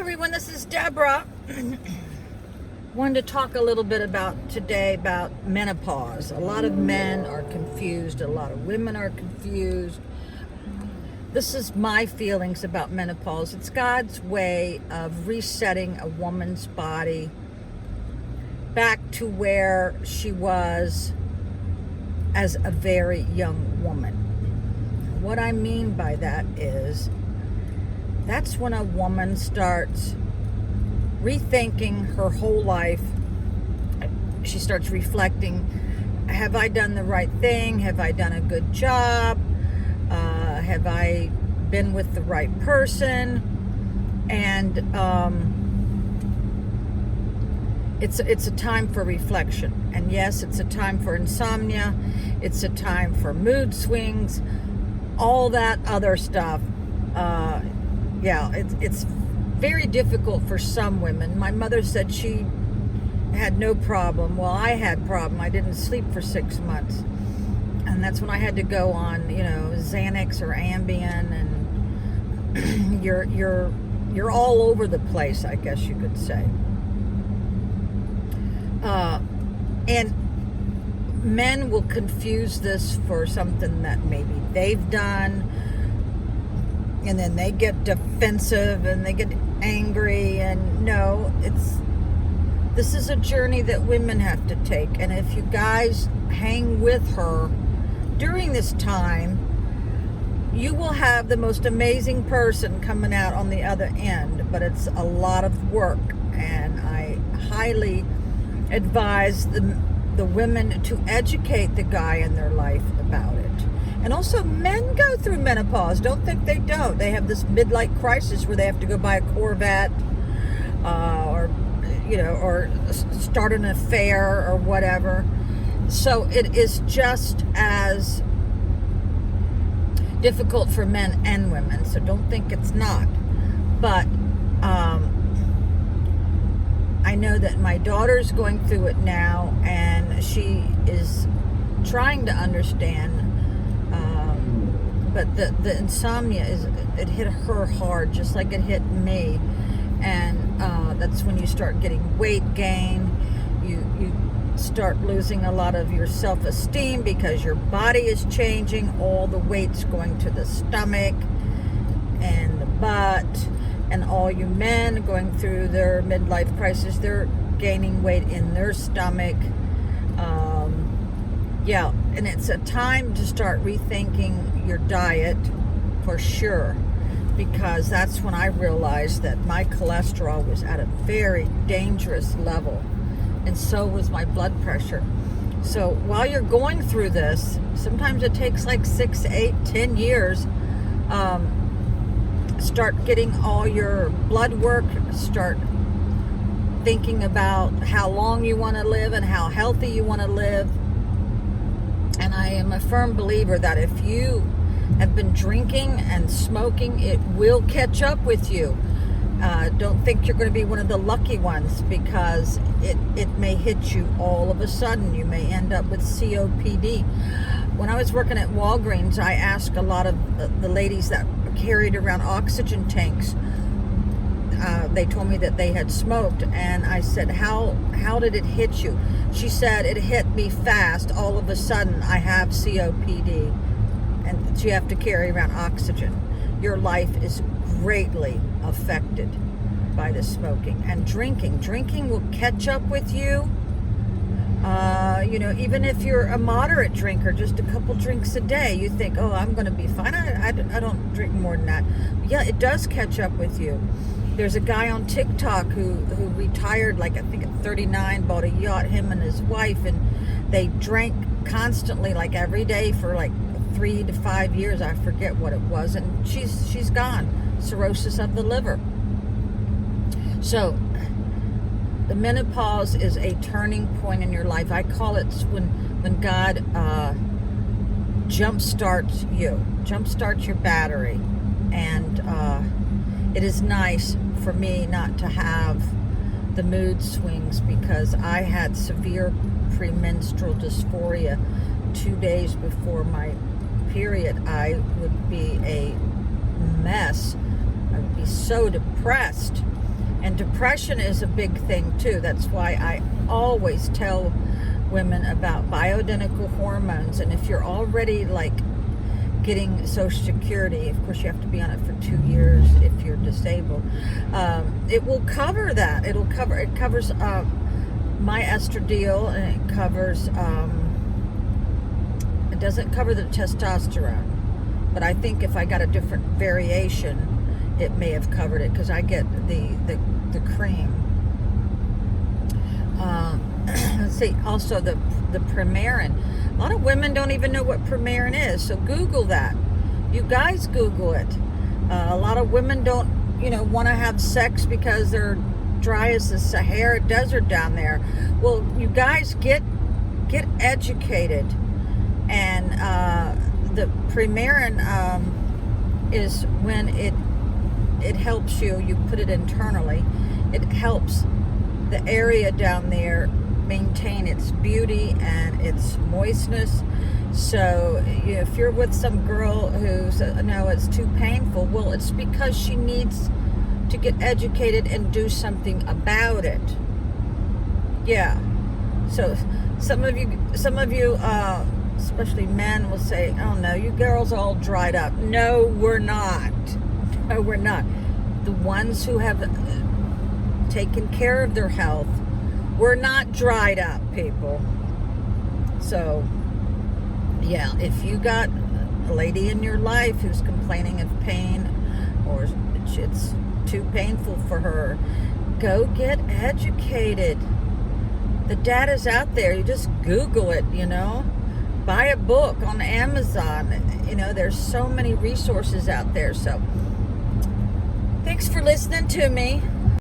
everyone, this is Deborah. Wanted to talk a little bit today about menopause. A lot of men are confused, a lot of women are confused. This is my feelings about menopause. It's God's way of resetting a woman's body back to where she was as a very young woman. What I mean by that is that's when a woman starts rethinking her whole life. She starts reflecting, have I done the right thing? Have I done a good job? Have I been with the right person? And it's a time for reflection. And yes, it's a time for insomnia. It's a time for mood swings, all that other stuff. It's very difficult for some women. My mother said she had no problem. Well, I had problem. I didn't sleep for 6 months. And that's when I had to go on, Xanax or Ambien, and you're all over the place, I guess you could say. And men will confuse this for something that maybe they've done, and then they get defensive and they get angry. And no, this is a journey that women have to take. And if you guys hang with her during this time, you will have the most amazing person coming out on the other end. But it's a lot of work, and I highly advise the women to educate the guy in their life about it. And also, men go through menopause. Don't think they don't. They have this midlife crisis where they have to go buy a Corvette, or start an affair or whatever. So it is just as difficult for men and women. So don't think it's not. But I know that my daughter's going through it now, and she is trying to understand. But the insomnia it hit her hard, just like it hit me. And that's when you start getting weight gain. You start losing a lot of your self-esteem because your body is changing. All the weight's going to the stomach and the butt. And all you men going through their midlife crisis, they're gaining weight in their stomach. And it's a time to start rethinking your diet for sure, because that's when I realized that my cholesterol was at a very dangerous level, and so was my blood pressure. So while you're going through this, sometimes it takes like 6, 8, 10 years. Start getting all your blood work, start thinking about how long you want to live and how healthy you want to live. And I am a firm believer that if you have been drinking and smoking, it will catch up with you. Don't think you're going to be one of the lucky ones, because it may hit you all of a sudden. You may end up with COPD. When I was working at Walgreens, I asked a lot of the ladies that carried around oxygen tanks. They told me that they had smoked, and I said, how did it hit you? She said, it hit me fast. All of a sudden, I have COPD, and so you have to carry around oxygen. Your life is greatly affected by the smoking and drinking. Drinking will catch up with you. Even if you're a moderate drinker, just a couple drinks a day, you think, oh, I'm going to be fine. I don't drink more than that. Yeah, it does catch up with you. There's a guy on TikTok who retired, I think at 39, bought a yacht, him and his wife, and they drank constantly, every day for 3 to 5 years. I forget what it was, and she's gone. Cirrhosis of the liver. So the menopause is a turning point in your life. I call it when God jumpstarts your battery. And it is nice for me not to have the mood swings, because I had severe premenstrual dysphoria 2 days before my period. I would be a mess. I would be so depressed. And depression is a big thing too. That's why I always tell women about bioidentical hormones. And if you're already like getting Social Security, of course you have to be on it for 2 years if you're disabled, it will cover that. It covers my estradiol, and it covers it doesn't cover the testosterone, but I think if I got a different variation, it may have covered it, because I get the cream. Let's see, also the Premarin. A lot of women don't even know what Premarin is, so Google that. You guys Google it. A lot of women don't, want to have sex because they're dry as the Sahara Desert down there. Well, you guys get educated, and the Premarin is when it helps you. You put it internally. It helps the area down there maintain its beauty and its moistness. So if you're with some girl who's no, it's too painful, well, it's because she needs to get educated and do something about it. Yeah. So some of you especially men, will say, oh no, you girls are all dried up. No, we're not. No, we're not. The ones who have taken care of their health, we're not dried up, people. So, yeah, if you got a lady in your life who's complaining of pain, or it's too painful for her, go get educated. The data's out there. You just Google it, Buy a book on Amazon. There's so many resources out there. So, thanks for listening to me.